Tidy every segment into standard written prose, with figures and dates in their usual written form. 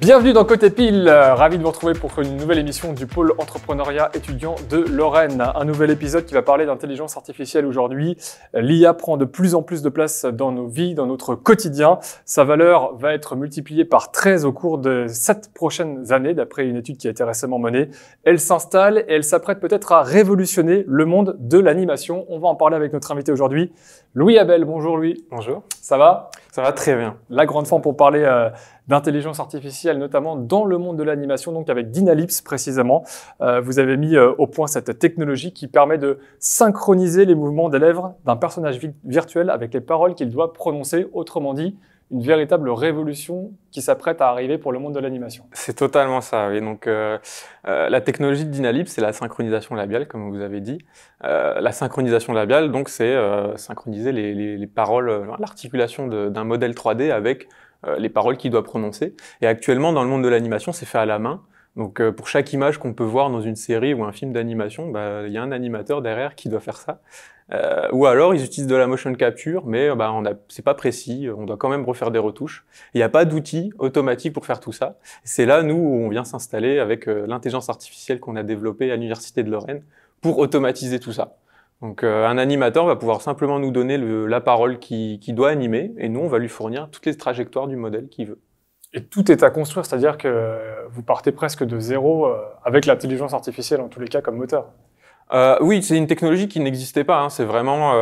Bienvenue dans Côté Pile, ravi de vous retrouver pour une nouvelle émission du pôle entrepreneuriat étudiant de Lorraine. Un nouvel épisode qui va parler d'intelligence artificielle aujourd'hui. L'IA prend de plus en plus de place dans nos vies, dans notre quotidien. Sa valeur va être multipliée par 13 au cours de 7 prochaines années, d'après une étude qui a été récemment menée. Elle s'installe et elle s'apprête peut-être à révolutionner le monde de l'animation. On va en parler avec notre invité aujourd'hui, Louis Abel. Bonjour Louis. Bonjour. Ça va? Ça va très bien. La grande forme pour parler d'intelligence artificielle, notamment dans le monde de l'animation, donc avec Dynalips précisément. Vous avez mis au point cette technologie qui permet de synchroniser les mouvements des lèvres d'un personnage virtuel avec les paroles qu'il doit prononcer. Autrement dit, une véritable révolution qui s'apprête à arriver pour le monde de l'animation. C'est totalement ça, oui. Donc, la technologie de Dynalips, c'est la synchronisation labiale, comme vous avez dit. La synchronisation labiale, donc, c'est synchroniser les paroles, l'articulation d'un modèle 3D avec les paroles qu'il doit prononcer. Et actuellement, dans le monde de l'animation, c'est fait à la main. Donc, pour chaque image qu'on peut voir dans une série ou un film d'animation, il y a un animateur derrière qui doit faire ça. Ou alors, ils utilisent de la motion capture, mais c'est pas précis, on doit quand même refaire des retouches. Il n'y a pas d'outil automatique pour faire tout ça. C'est là, nous, où on vient s'installer avec l'intelligence artificielle qu'on a développée à l'Université de Lorraine pour automatiser tout ça. Donc, un animateur va pouvoir simplement nous donner la parole qu'il doit animer, et nous, on va lui fournir toutes les trajectoires du modèle qu'il veut. Et tout est à construire, c'est-à-dire que vous partez presque de zéro avec l'intelligence artificielle, en tous les cas, comme moteur. Oui, c'est une technologie qui n'existait pas. Hein. C'est vraiment,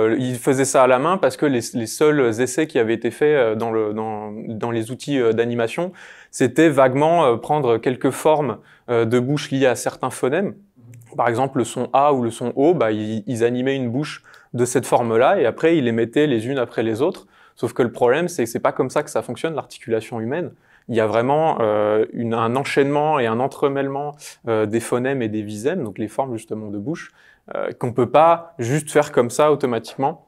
ils faisaient ça à la main parce que les seuls essais qui avaient été faits dans les outils d'animation, c'était vaguement prendre quelques formes de bouche liées à certains phonèmes. Par exemple, le son A ou le son O, ils animaient une bouche de cette forme-là et après ils les mettaient les unes après les autres. Sauf que le problème, c'est que c'est pas comme ça que ça fonctionne, l'articulation humaine. Il y a vraiment un enchaînement et un entremêlement des phonèmes et des visèmes, donc les formes justement de bouche, qu'on peut pas juste faire comme ça automatiquement.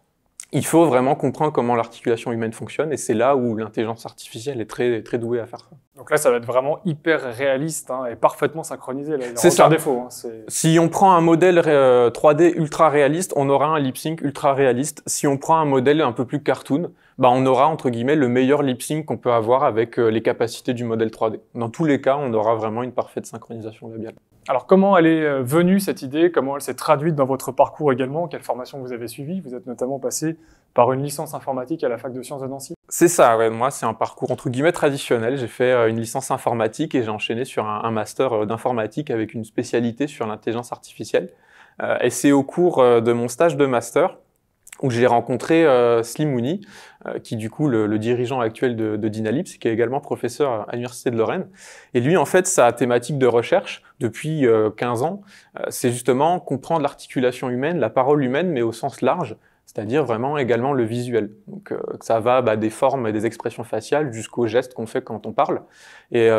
Il faut vraiment comprendre comment l'articulation humaine fonctionne et c'est là où l'intelligence artificielle est très, très douée à faire ça. Donc là, ça va être vraiment hyper réaliste et parfaitement synchronisé. C'est ça. Défaut. Si on prend un modèle 3D ultra réaliste, on aura un lip sync ultra réaliste. Si on prend un modèle un peu plus cartoon, on aura entre guillemets le meilleur lip sync qu'on peut avoir avec les capacités du modèle 3D. Dans tous les cas, on aura vraiment une parfaite synchronisation labiale. Alors comment elle est venue cette idée? Comment elle s'est traduite dans votre parcours également? Quelle formation vous avez suivie? Vous êtes notamment passé par une licence informatique à la fac de sciences de Nancy. C'est ça, ouais. Moi c'est un parcours entre guillemets traditionnel. J'ai fait une licence informatique et j'ai enchaîné sur un master d'informatique avec une spécialité sur l'intelligence artificielle. Et c'est au cours de mon stage de master où j'ai rencontré Slimouni, qui est du coup le dirigeant actuel de Dynalips, qui est également professeur à l'Université de Lorraine. Et lui, en fait, sa thématique de recherche depuis 15 ans, c'est justement comprendre l'articulation humaine, la parole humaine, mais au sens large, c'est-à-dire vraiment également le visuel. Donc ça va des formes et des expressions faciales jusqu'aux gestes qu'on fait quand on parle. Et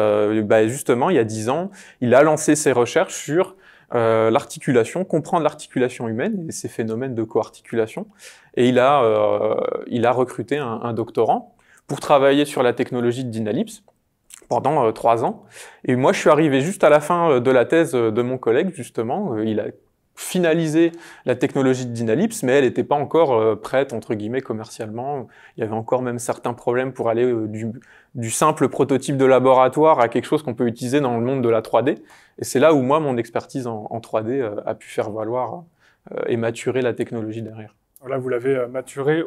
justement, il y a 10 ans, il a lancé ses recherches sur l'articulation, comprendre l'articulation humaine et ces phénomènes de co-articulation. Et il a recruté un doctorant pour travailler sur la technologie de Dynalips pendant 3 ans. Et moi, je suis arrivé juste à la fin de la thèse de mon collègue, justement. Il a finalisé la technologie de Dynalips, mais elle n'était pas encore prête, entre guillemets, commercialement. Il y avait encore même certains problèmes pour aller du simple prototype de laboratoire à quelque chose qu'on peut utiliser dans le monde de la 3D. Et c'est là où moi, mon expertise en 3D a pu faire valoir et maturer la technologie derrière. Là, vous l'avez maturé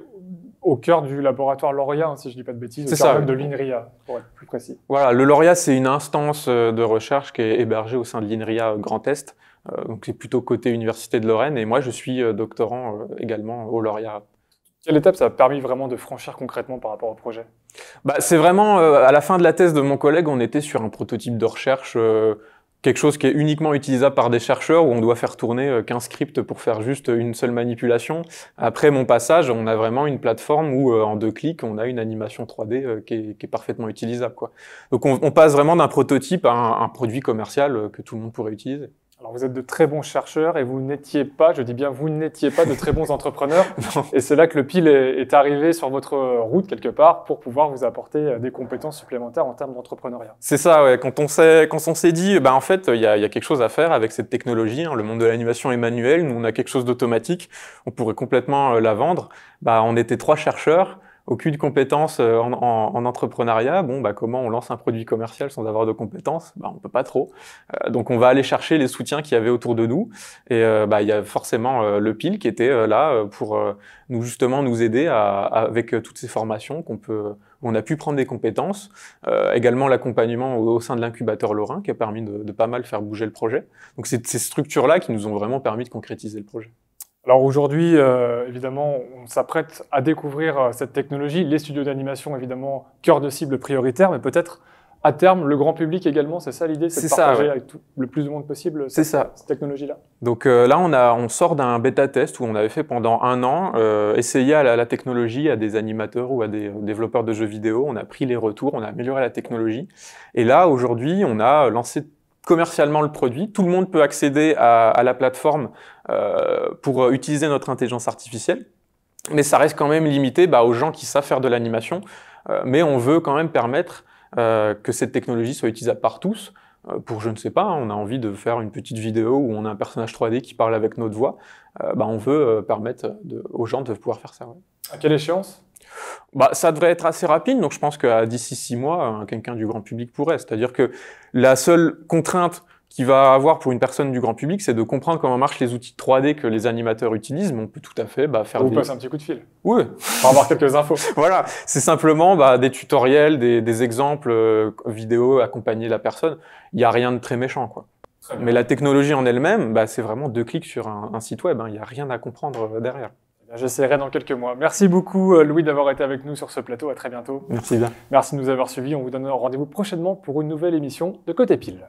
au cœur du laboratoire Lauria, si je ne dis pas de bêtises, au cœur même de l'INRIA, pour être plus précis. Voilà, le Lauria, c'est une instance de recherche qui est hébergée au sein de l'INRIA Grand Est. Donc c'est plutôt côté Université de Lorraine et moi je suis doctorant également au Lauria. Quelle étape ça a permis vraiment de franchir concrètement par rapport au projet? C'est vraiment à la fin de la thèse de mon collègue, on était sur un prototype de recherche, quelque chose qui est uniquement utilisable par des chercheurs où on doit faire tourner 15 scripts pour faire juste une seule manipulation. Après mon passage, on a vraiment une plateforme où en 2 clics, on a une animation 3D qui est parfaitement utilisable, quoi. Donc on passe vraiment d'un prototype à un produit commercial que tout le monde pourrait utiliser. Alors vous êtes de très bons chercheurs et vous n'étiez pas, je dis bien vous n'étiez pas de très bons entrepreneurs. Et c'est là que le pile est arrivé sur votre route quelque part pour pouvoir vous apporter des compétences supplémentaires en termes d'entrepreneuriat. C'est ça, ouais. Quand on s'est dit, en fait, il y a quelque chose à faire avec cette technologie, hein, le monde de l'animation est manuel, nous on a quelque chose d'automatique, on pourrait complètement la vendre. On était 3 chercheurs. aucune compétence en entrepreneuriat. Bon, bah, comment on lance un produit commercial sans avoir de compétences? Bah, on peut pas trop. Donc, on va aller chercher les soutiens qu'il y avait autour de nous. Et bah, il y a forcément le PIL qui était là pour nous aider avec toutes ces formations on a pu prendre des compétences. Également l'accompagnement au sein de l'incubateur Lorrain qui a permis de pas mal faire bouger le projet. Donc, c'est ces structures-là qui nous ont vraiment permis de concrétiser le projet. Alors aujourd'hui, évidemment, on s'apprête à découvrir cette technologie. Les studios d'animation, évidemment, cœur de cible prioritaire, mais peut-être à terme, le grand public également, c'est ça l'idée, c'est de partager avec le plus de monde possible cette technologie-là. Donc là, on sort d'un bêta-test où on avait fait pendant 1 an, essayer la technologie à des animateurs ou à des développeurs de jeux vidéo. On a pris les retours, on a amélioré la technologie. Et là, aujourd'hui, on a lancé commercialement le produit. Tout le monde peut accéder à la plateforme pour utiliser notre intelligence artificielle. Mais ça reste quand même limité aux gens qui savent faire de l'animation. Mais on veut quand même permettre que cette technologie soit utilisable par tous. Pour, je ne sais pas, on a envie de faire une petite vidéo où on a un personnage 3D qui parle avec notre voix. On veut permettre aux gens de pouvoir faire ça. Ouais. À quelle échéance ? Ça devrait être assez rapide, donc je pense que d'ici 6 mois, quelqu'un du grand public pourrait. C'est-à-dire que la seule contrainte qu'il va avoir pour une personne du grand public, c'est de comprendre comment marchent les outils 3D que les animateurs utilisent, mais on peut tout à fait faire Vous passez un petit coup de fil. Oui. Pour avoir quelques infos. Voilà, c'est simplement des tutoriels, des exemples vidéo accompagner la personne. Il n'y a rien de très méchant, quoi. Mais la technologie en elle-même, c'est vraiment 2 clics sur un site web. Il n'y a rien à comprendre derrière. J'essaierai dans quelques mois. Merci beaucoup Louis d'avoir été avec nous sur ce plateau. À très bientôt. Merci bien. Merci de nous avoir suivis. On vous donne rendez-vous prochainement pour une nouvelle émission de Côté Pile.